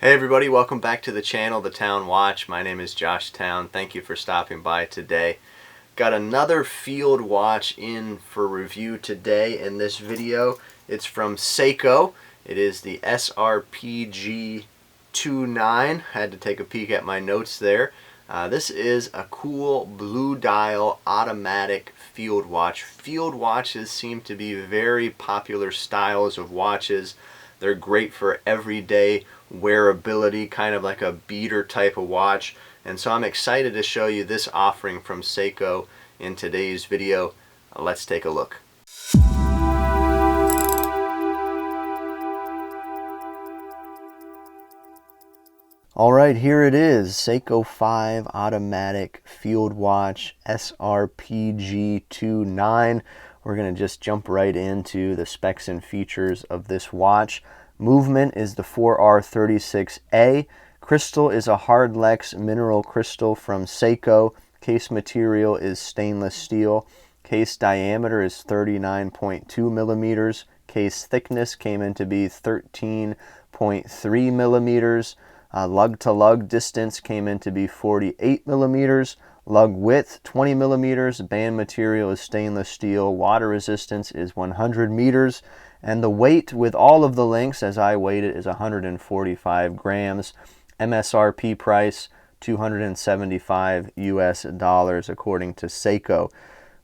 Hey everybody, welcome back to the channel, The Town Watch. My name is Josh Town. Thank you for stopping by today. Got another field watch in for review today in this video. It's from Seiko. It is the SRPG29. Had to take a peek at my notes there. This is a cool blue dial automatic field watch. Field watches seem to be very popular styles of watches. They're great for everyday wearability, kind of like a beater type of watch. And so I'm excited to show you this offering from Seiko in today's video. Let's take a look. Alright, here it is, Seiko 5 Automatic Field Watch SRPG29. We're going to just jump right into the specs and features of this watch. Movement is the 4R36A. Crystal is a Hardlex mineral crystal from Seiko. Case material is stainless steel. Case diameter is 39.2 millimeters. Case thickness came in to be 13.3 millimeters. Lug-to-lug distance came in to be 48 millimeters. Lug width 20 millimeters. Band material is stainless steel. Water resistance is 100 meters. And the weight with all of the links, as I weighed it, is 145 grams. MSRP price $275 US according to Seiko.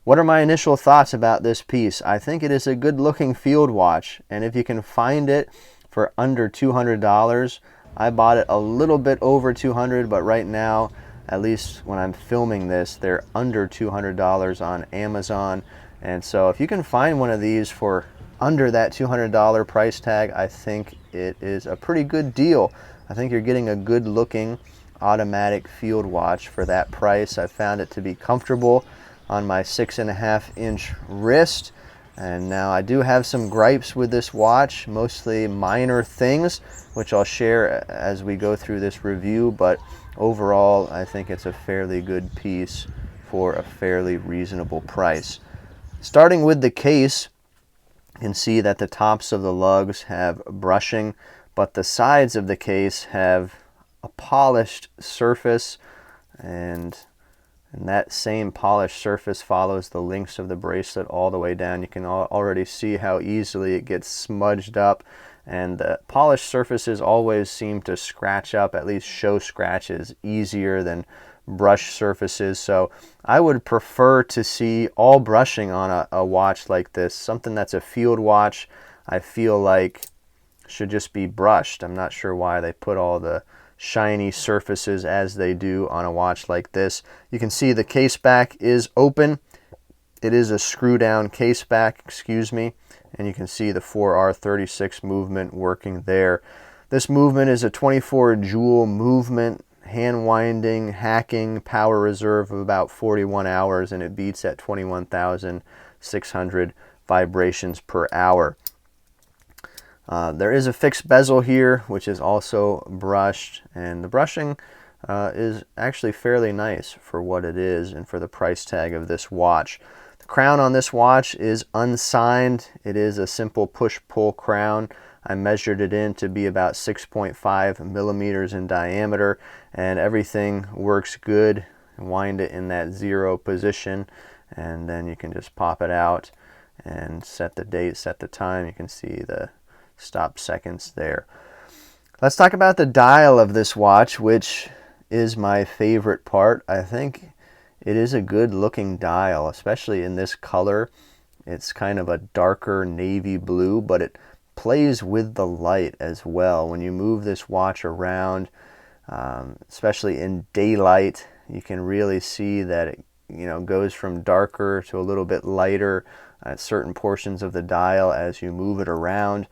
What are my initial thoughts about this piece? I think it is a good looking field watch, and if you can find it for under $200, I bought it a little bit over $200, but right now, at least when I'm filming this, they're under $200 on Amazon. And so if you can find one of these for under that $200 price tag, I think it is a pretty good deal. I think you're getting a good looking automatic field watch for that price. I found it to be comfortable on my 6.5-inch wrist. And now I do have some gripes with this watch, mostly minor things, which I'll share as we go through this review, but overall I think it's a fairly good piece for a fairly reasonable price. Starting with the case, you can see that the tops of the lugs have brushing, but the sides of the case have a polished surface, and that same polished surface follows the links of the bracelet all the way down. You can already see how easily it gets smudged up, and the polished surfaces always seem to scratch up, at least show scratches, easier than brush surfaces. So I would prefer to see all brushing on a watch like this. Something that's a field watch, I feel like should just be brushed. I'm not sure why they put all the shiny surfaces as they do on a watch like this. You can see the case back is open. It is a screw down case back, excuse me, and you can see the 4R36 movement working there. This movement is a 24 joule movement, hand winding, hacking, power reserve of about 41 hours, and it beats at 21,600 vibrations per hour. There is a fixed bezel here, which is also brushed, and the brushing is actually fairly nice for what it is and for the price tag of this watch. The crown on this watch is unsigned. It is a simple push-pull crown. I measured it in to be about 6.5 millimeters in diameter, and everything works good. Wind it in that 0 position, and then you can just pop it out and set the date, set the time. You can see the stop seconds there. Let's talk about the dial of this watch, which is my favorite part. I think it is a good looking dial, especially in this color. It's kind of a darker navy blue, but it plays with the light as well. When you move this watch around, especially in daylight, you can really see that it goes from darker to a little bit lighter at certain portions of the dial as you move it around.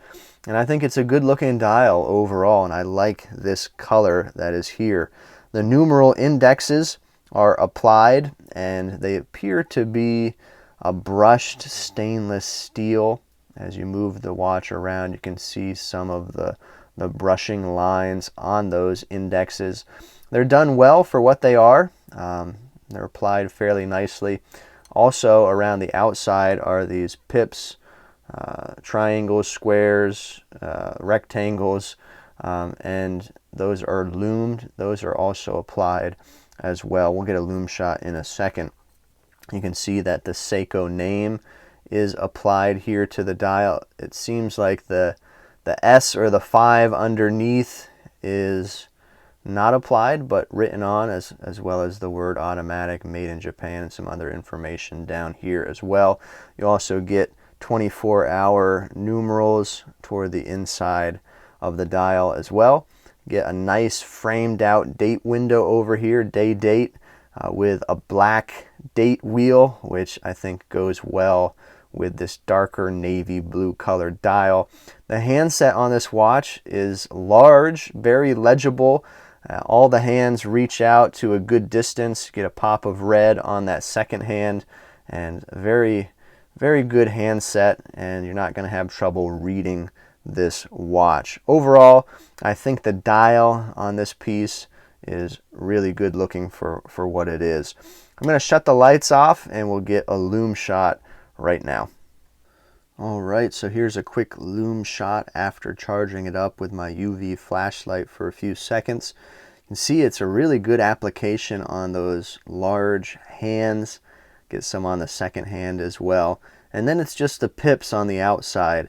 And I think it's a good looking dial overall, and I like this color that is here. The numeral indexes are applied, and they appear to be a brushed stainless steel. As you move the watch around, you can see some of the brushing lines on those indexes. They're done well for what they are. They're applied fairly nicely. Also around the outside are these pips, triangles, squares, rectangles, and those are loomed. Those are also applied as well. We'll get a loom shot in a second. You can see that the Seiko name is applied here to the dial. It seems like the S or the 5 underneath is not applied but written on, as well as the word automatic, made in Japan, and some other information down here as well. You also get 24-hour numerals toward the inside of the dial as well. Get a nice framed out date window over here, day date, with a black date wheel, which I think goes well with this darker navy blue colored dial. The handset on this watch is large, very legible. All the hands reach out to a good distance. Get a pop of red on that second hand, and very, very good handset, and you're not going to have trouble reading this watch. Overall, I think the dial on this piece is really good looking for what it is. I'm going to shut the lights off and we'll get a loom shot right now. Alright, so here's a quick loom shot after charging it up with my UV flashlight for a few seconds. You can see it's a really good application on those large hands. Get some on the second hand as well. And then it's just the pips on the outside.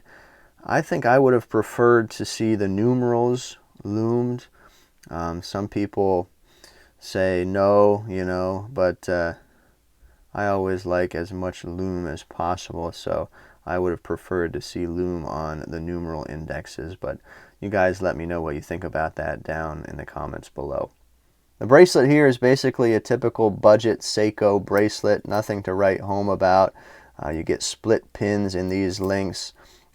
I think I would have preferred to see the numerals loomed. Some people say no, you know, but I always like as much loom as possible, so I would have preferred to see loom on the numeral indexes, but you guys let me know what you think about that down in the comments below. The bracelet here is basically a typical budget Seiko bracelet, nothing to write home about. You get split pins in these links,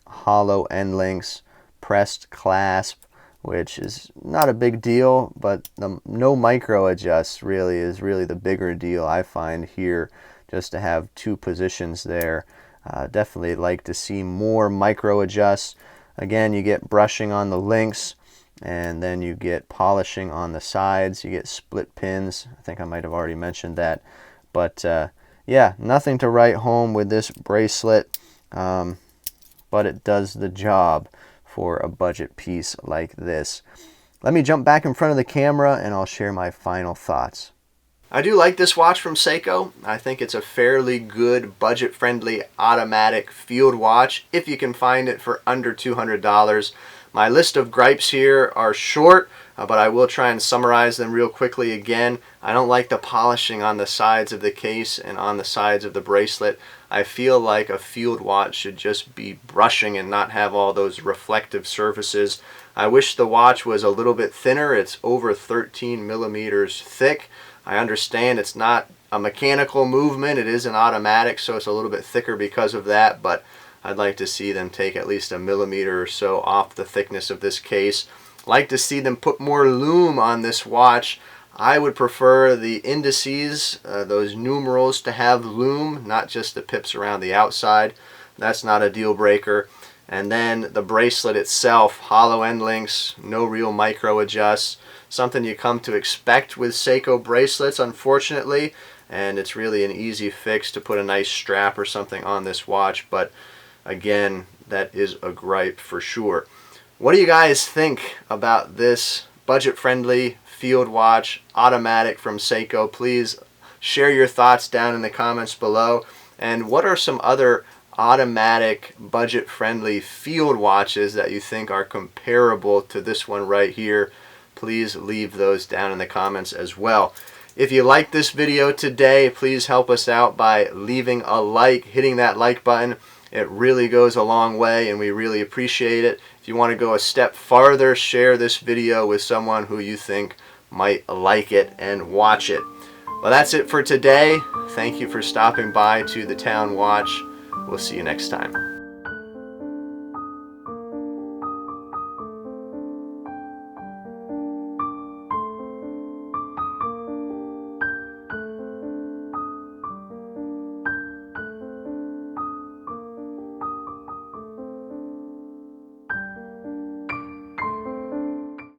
hollow end links, pressed clasp, which is not a big deal, but the no micro adjust really is the bigger deal I find here, just to have two positions there. Definitely like to see more micro adjusts. Again, you get brushing on the links, and then you get polishing on the sides. You get split pins. I think I might have already mentioned that. But yeah, nothing to write home with this bracelet, but it does the job for a budget piece like this. Let me jump back in front of the camera and I'll share my final thoughts. I do like this watch from Seiko. I think it's a fairly good budget-friendly automatic field watch if you can find it for under $200. My list of gripes here are short, but I will try and summarize them real quickly again. I don't like the polishing on the sides of the case and on the sides of the bracelet. I feel like a field watch should just be brushing and not have all those reflective surfaces. I wish the watch was a little bit thinner. It's over 13 millimeters thick. I understand it's not a mechanical movement, it is an automatic, so it's a little bit thicker because of that, but I'd like to see them take at least a millimeter or so off the thickness of this case. Like to see them put more loom on this watch. I would prefer the indices, those numerals, to have loom, not just the pips around the outside. That's not a deal breaker. And then the bracelet itself, hollow end links, no real micro adjusts. Something you come to expect with Seiko bracelets, unfortunately, and it's really an easy fix to put a nice strap or something on this watch, but again, that is a gripe for sure. What do you guys think about this budget-friendly field watch automatic from Seiko? Please share your thoughts down in the comments below. And what are some other automatic budget-friendly field watches that you think are comparable to this one right here? Please leave those down in the comments as well. If you like this video today, please help us out by leaving a like, hitting that like button. It really goes a long way and we really appreciate it. If you want to go a step farther, share this video with someone who you think might like it and watch it. Well, that's it for today. Thank you for stopping by to the Town Watch. We'll see you next time.